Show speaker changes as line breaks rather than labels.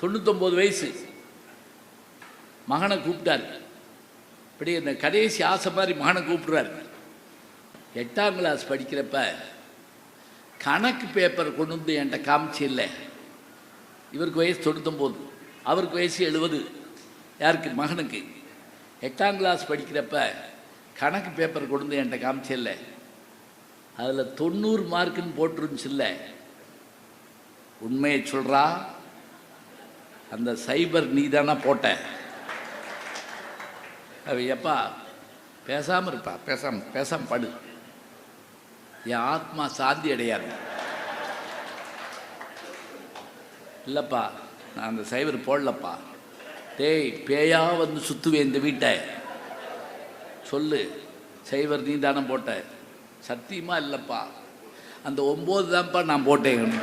99 வயசு மகனை கூப்பிட்டார். இப்படி இந்த கடைசி ஆசை மாதிரி மகனை கூப்பிடுறாரு. 8ஆம் கிளாஸ் படிக்கிறப்ப கணக்கு பேப்பர் கொண்டு வந்து என்கிட்ட காமிச்சு இல்லை. இவருக்கு வயசு 99, அவருக்கு வயசு 70. யாருக்கு? மகனுக்கு. 8ஆம் கிளாஸ் படிக்கிறப்ப கணக்கு பேப்பர் கொண்டு வந்து என்கிட்ட காமிச்சு இல்லை. அதில் 90 மார்க்குன்னு போட்டுருந்துச்சு. இல்லை, உண்மையை சொல்கிறா, அந்த சைபர் நீ தானே போட்ட. அவ எப்பா பேசாமல் இருப்பா, பேசாமல் படு, என் ஆத்மா சாந்தி அடையாது. இல்லைப்பா, நான் அந்த சைபர் போடலப்பா. டேய், பேயா வந்து சுற்றுவேன் இந்த வீட்டை. சொல்லு, சைபர் நீ தானே போட்ட? சத்தியமாக இல்லைப்பா, அந்த 9 தான்ப்பா நான் போட்டேன்.